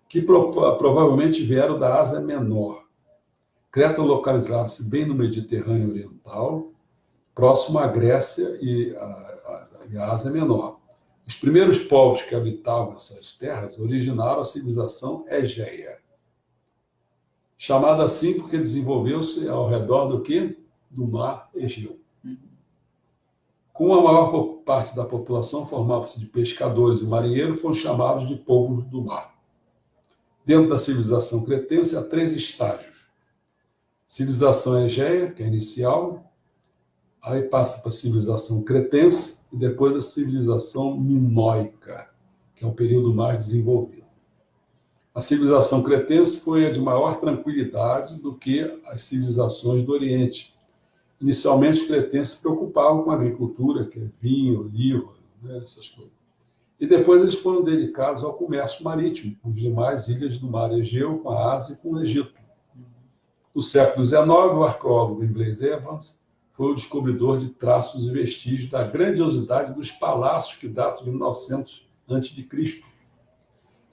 que provavelmente vieram da Ásia Menor. Creta localizava-se bem no Mediterrâneo Oriental, próximo à Grécia e à Ásia Menor. Os primeiros povos que habitavam essas terras originaram a civilização Egéia, chamada assim porque desenvolveu-se ao redor do quê? Do mar Egeu. Com a maior parte da população formava-se de pescadores e marinheiros, foram chamados de povos do mar. Dentro da civilização cretense, há 3 estágios. Civilização egéia, que é inicial, aí passa para a civilização cretense e depois a civilização minoica, que é o período mais desenvolvido. A civilização cretense foi a de maior tranquilidade do que as civilizações do Oriente. Inicialmente, os cretenses se preocupavam com a agricultura, que é vinho, oliva, né, essas coisas. E depois eles foram dedicados ao comércio marítimo, com as demais ilhas do mar Egeu, com a Ásia e com o Egito. No século XIX, o arqueólogo inglês Evans foi o descobridor de traços e vestígios da grandiosidade dos palácios que datam de 1900 a.C.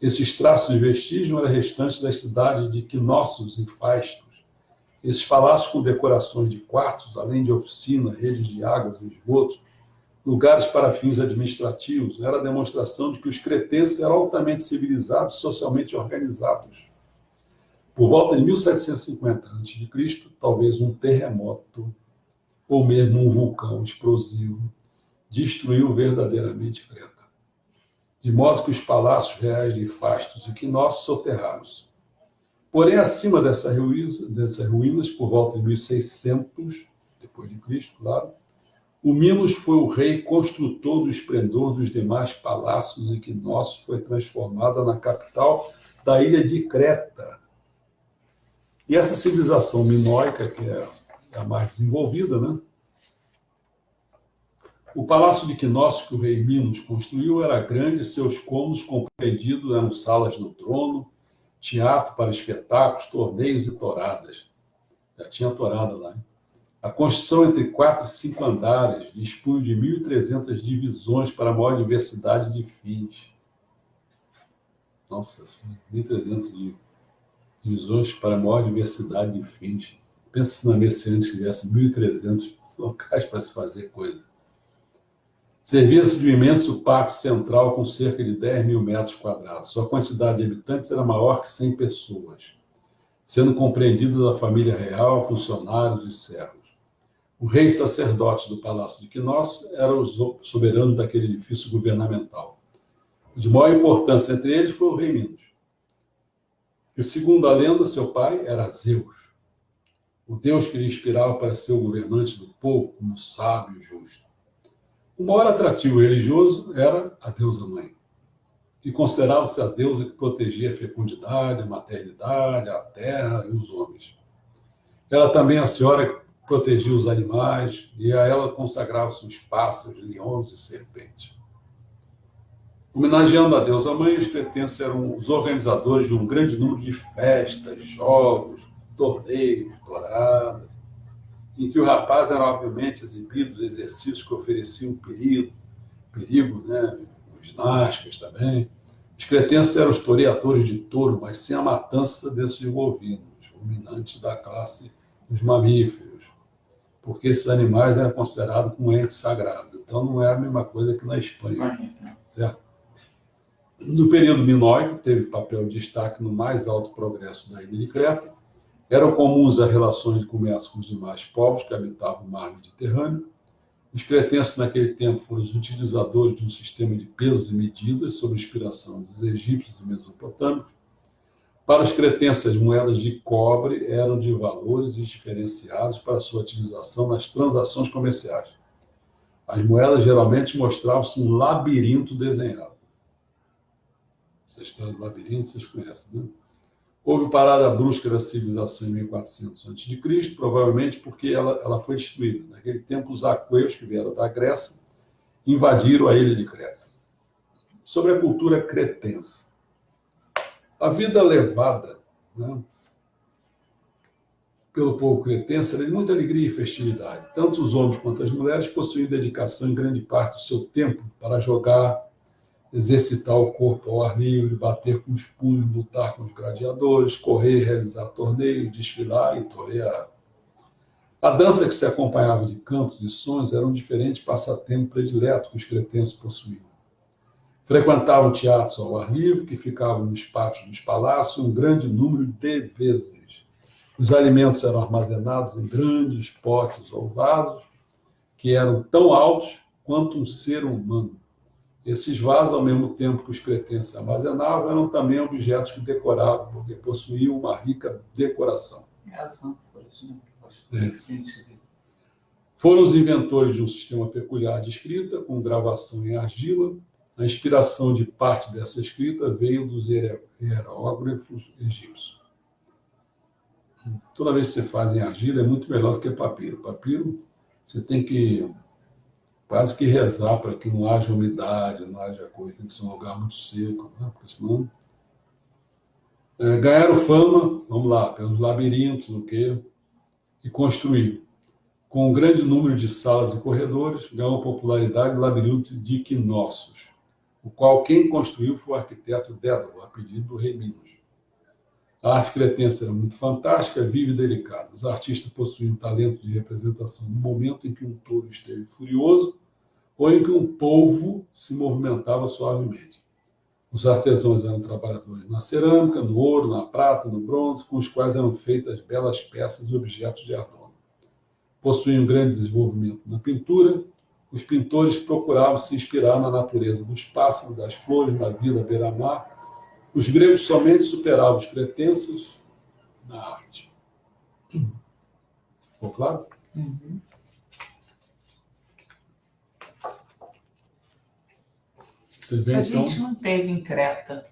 Esses traços e vestígios eram restantes das cidades de Knossos e Faistos. Esses palácios com decorações de quartos, além de oficina, redes de águas e esgotos, lugares para fins administrativos, era a demonstração de que os cretenses eram altamente civilizados e socialmente organizados. Por volta de 1750 a.C., talvez um terremoto ou mesmo um vulcão explosivo destruiu verdadeiramente Creta, de modo que os palácios reais de Fastos e Knossos soterraram-se. Porém, acima dessas ruínas, por volta de 1600 depois de Cristo, claro, o Minos foi o rei construtor do esplendor dos demais palácios e Knossos foi transformada na capital da ilha de Creta. E essa civilização minoica, que é a mais desenvolvida, né? O palácio de Knossos que o rei Minos construiu era grande e seus cômodos compreendidos eram salas no trono, teatro para espetáculos, torneios e touradas. Já tinha tourada lá, hein? A construção entre 4 e 5 andares dispunha de 1.300 divisões para a maior diversidade de fins. Nossa, 1.300 divisões para a maior diversidade de fins. Pensa se na Mercedes tivesse 1.300 locais para se fazer coisa. Servia-se de um imenso pátio central com cerca de 10.000 metros quadrados. Sua quantidade de habitantes era maior que 100 pessoas, sendo compreendida da família real, funcionários e servos. O rei sacerdote do Palácio de Knossos era o soberano daquele edifício governamental. O de maior importância entre eles foi o rei Minos, que, segundo a lenda, seu pai era Zeus, o deus que lhe inspirava para ser o governante do povo como sábio e justo. O maior atrativo religioso era a deusa-mãe, que considerava-se a deusa que protegia a fecundidade, a maternidade, a terra e os homens. Ela também a senhora que protegia os animais, e a ela consagravam-se os pássaros, leões e serpentes. Homenageando a deusa-mãe, os cretenses eram os organizadores de um grande número de festas, jogos, torneios, touradas, em que os rapazes eram obviamente exibidos exercícios que ofereciam perigo, né? Ginásticas também. Os cretenses eram os toreadores de touro, mas sem a matança desses bovinos, ruminantes da classe dos mamíferos, porque esses animais eram considerados como entes sagrados. Então não era a mesma coisa que na Espanha, certo? No período minoico, teve papel de destaque no mais alto progresso da ilha de Creta. Eram comuns as relações de comércio com os demais povos que habitavam o mar Mediterrâneo. Os cretenses, naquele tempo, foram os utilizadores de um sistema de pesos e medidas sob inspiração dos egípcios e mesopotâmicos. Para os cretenses, as moedas de cobre eram de valores diferenciados para sua utilização nas transações comerciais. As moedas geralmente mostravam-se um labirinto desenhado. Essa história do labirinto vocês conhecem, né? Houve parada brusca da civilização em 1400 a.C., provavelmente porque ela foi destruída. Naquele tempo, os aqueus, que vieram da Grécia, invadiram a ilha de Creta. Sobre a cultura cretense. A vida levada, né, pelo povo cretense era de muita alegria e festividade. Tanto os homens quanto as mulheres possuíam dedicação em grande parte do seu tempo para jogar, exercitar o corpo ao ar livre, bater com os punhos, lutar com os gladiadores, correr, realizar torneios, desfilar e torear. A dança, que se acompanhava de cantos e sons, era um diferente passatempo predileto que os cretenses possuíam. Frequentavam teatros ao ar livre, que ficavam nos pátios dos palácios, um grande número de vezes. Os alimentos eram armazenados em grandes potes ou vasos, que eram tão altos quanto um ser humano, Esses vasos, ao mesmo tempo que os cretenses armazenavam, eram também objetos que decoravam, porque possuíam uma rica decoração. As ânforas, né? É. Foram os inventores de um sistema peculiar de escrita, com gravação em argila. A inspiração de parte dessa escrita veio dos hieróglifos egípcios. Toda vez que você faz em argila, é muito melhor do que papiro. Papiro, você tem que quase que rezar para que não haja umidade, não haja coisa, tem que ser um lugar muito seco, né? Porque senão... ganharam fama, vamos lá, pelos labirintos, o quê? E construíram. Com um grande número de salas e corredores, ganhou popularidade o labirinto de Knossos, o qual quem construiu foi o arquiteto Dédalo, a pedido do rei Minos. A arte cretense era muito fantástica, viva e delicada. Os artistas possuíam talento de representação no momento em que um touro esteve furioso ou em que um polvo se movimentava suavemente. Os artesãos eram trabalhadores na cerâmica, no ouro, na prata, no bronze, com os quais eram feitas belas peças e objetos de adorno. Possuíam um grande desenvolvimento na pintura. Os pintores procuravam se inspirar na natureza dos pássaros, das flores, na vida à beira-mar. Os gregos somente superavam os cretenses na arte. Ficou claro? Uhum. Você vê, A então... gente não teve em Creta.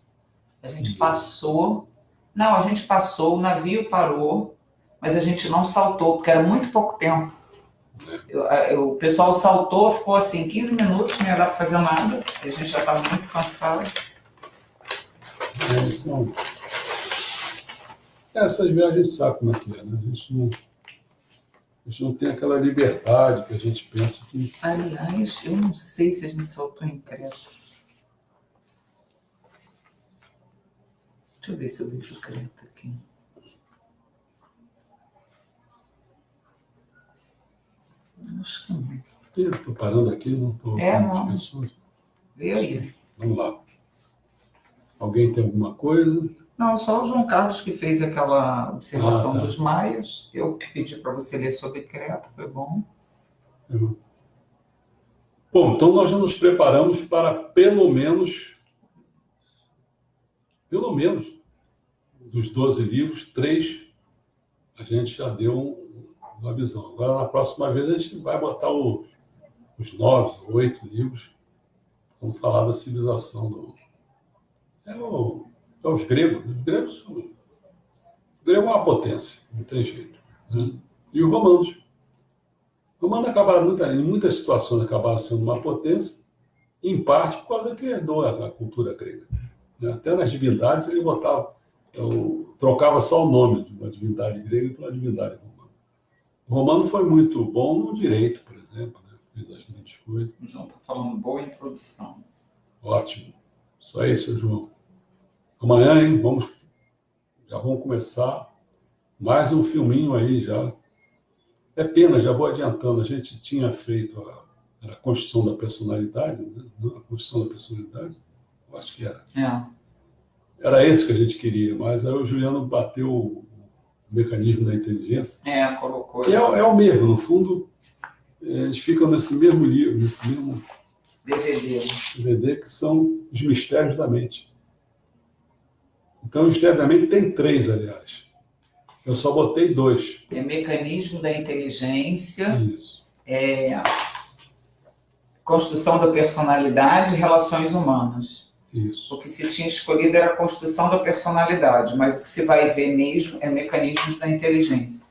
A gente passou... Não, a gente passou, o navio parou, mas a gente não saltou, porque era muito pouco tempo. O pessoal saltou, ficou assim 15 minutos, não ia dar para fazer nada, a gente já estava muito cansado. Essas viagens a gente sabe como é que é, né? A gente não tem aquela liberdade que a gente pensa que... Aliás, eu não sei se a gente saltou em Creta. Deixa eu ver se eu vejo Creta aqui. Acho que não. Estou parando aqui, não estou... Não. Vê aí. Vamos lá. Alguém tem alguma coisa? Não, só o João Carlos que fez aquela observação dos maias. Eu que pedi para você ler sobre Creta, foi bom. Bom, então nós já nos preparamos para pelo menos, dos 12 livros, 3 a gente já deu uma visão. Agora, na próxima vez, a gente vai botar os 9, 8 livros. Vamos falar da civilização os gregos. Os gregos é uma potência, não tem jeito. Né? E os romanos. Os romanos acabaram, em muitas situações, acabaram sendo uma potência, em parte por causa que herdou a cultura grega. Né? Até nas divindades ele trocava só o nome de uma divindade grega para uma divindade romana. O romano foi muito bom no direito, por exemplo, né? Fez as grandes coisas. O João está falando boa introdução. Ótimo. Só isso, João. Amanhã, hein? Já vamos começar mais um filminho aí já. É pena, já vou adiantando, a gente tinha feito a construção da personalidade, né? A construção da personalidade, eu acho que era. Era esse que a gente queria, mas aí o Juliano bateu o mecanismo da inteligência. Colocou. Que é o mesmo, no fundo, eles ficam nesse mesmo livro, nesse mesmo DVD, que são os mistérios da mente. Então, o mistério da mente tem 3, aliás. Eu só botei 2. É mecanismo da inteligência. Isso. Construção da personalidade e relações humanas. Isso. O que se tinha escolhido era a construção da personalidade, mas o que se vai ver mesmo é mecanismos da inteligência.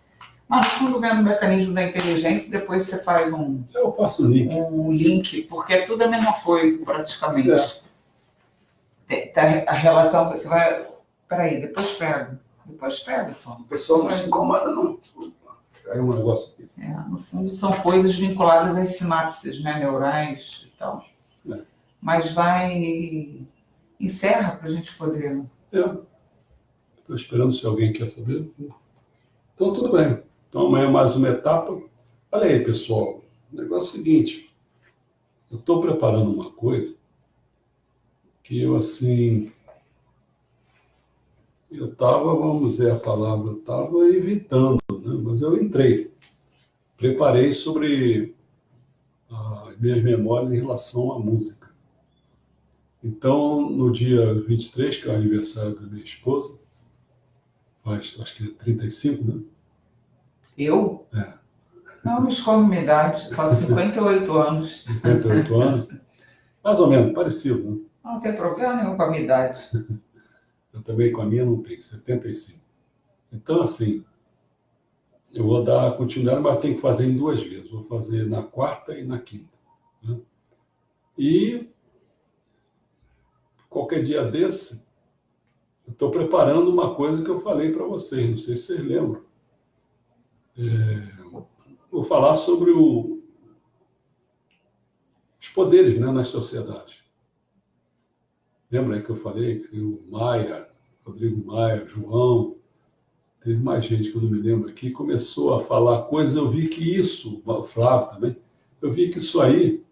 Mas, quando vendo o mecanismo da inteligência, depois você faz Eu faço um link, porque é tudo a mesma coisa, praticamente. A relação, você vai... Peraí, depois pega, Tom. O pessoal não se incomoda, não. Caiu um negócio aqui. No fundo, são coisas vinculadas às sinapses, né, neurais e tal. Mas encerra para a gente poder... Estou esperando se alguém quer saber. Então, tudo bem. Então, amanhã mais uma etapa. Olha aí, pessoal. O negócio é o seguinte. Eu estou preparando uma coisa que eu, assim... Eu estava, vamos dizer a palavra, estava evitando, né? Mas eu entrei. Preparei sobre as minhas memórias em relação à música. Então, no dia 23, que é o aniversário da minha esposa, acho que é 35, né? Eu? É. Não me escolho minha idade, faço 58 anos. 58 anos. Mais ou menos, parecido, né? Não tem problema nenhum com a minha idade. Eu também com a minha não tenho, 75. Então, assim, eu vou dar continuidade, mas tenho que fazer em 2 vezes. Vou fazer na quarta e na quinta, né? E qualquer dia desse, eu estou preparando uma coisa que eu falei para vocês, não sei se vocês lembram. Vou falar sobre os poderes, né, nas sociedades. Lembra aí que eu falei que o Maia, Rodrigo Maia, João, teve mais gente que eu não me lembro aqui, começou a falar coisas, eu vi que isso, o Flávio também, eu vi que isso aí,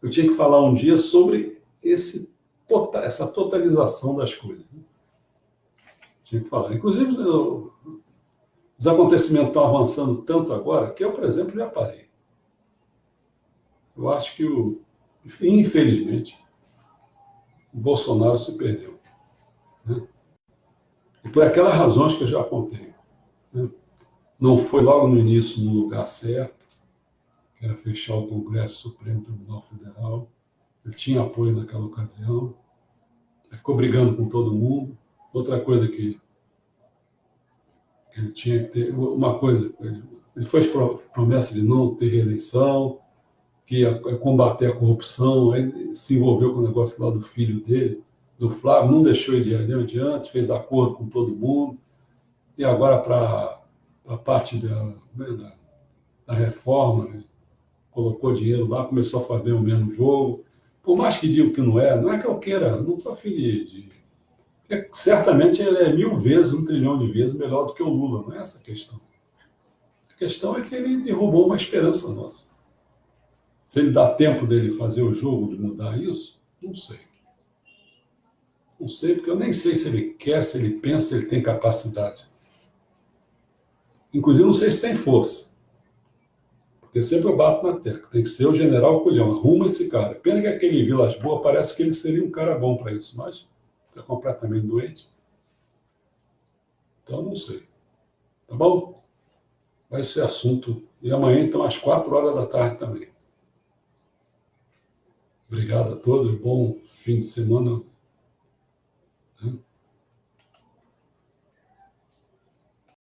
eu tinha que falar um dia sobre essa totalização das coisas. Né? Tinha que falar. Inclusive, os acontecimentos estão avançando tanto agora que eu, por exemplo, já parei. Eu acho que, infelizmente, o Bolsonaro se perdeu. Né? E por aquelas razões que eu já apontei. Né? Não foi logo no início no lugar certo, que era fechar o Congresso Supremo Tribunal Federal. Ele tinha apoio naquela ocasião. Ele ficou brigando com todo mundo. Outra coisa que ele tinha que ter, uma coisa, ele fez promessa de não ter reeleição, que ia combater a corrupção, aí se envolveu com o negócio lá do filho dele, do Flávio, não deixou ele ir adiante, fez acordo com todo mundo, e agora para a parte da reforma, né, colocou dinheiro lá, começou a fazer o mesmo jogo, por mais que diga que não é que eu queira, não estou afim de certamente ele é 1000 vezes, 1 trilhão de vezes melhor do que o Lula, não é essa a questão. A questão é que ele derrubou uma esperança nossa. Se ele dá tempo dele fazer o jogo, de mudar isso, não sei. Não sei, porque eu nem sei se ele quer, se ele pensa, se ele tem capacidade. Inclusive, não sei se tem força. Porque sempre eu bato na tecla. Tem que ser o general Culhão. Arruma esse cara. Pena que aquele Vilas Boas parece que ele seria um cara bom para isso, mas é completamente doente. Então, não sei. Tá bom? Vai ser assunto. E amanhã, então, às 4 horas da tarde também. Obrigado a todos. Bom fim de semana.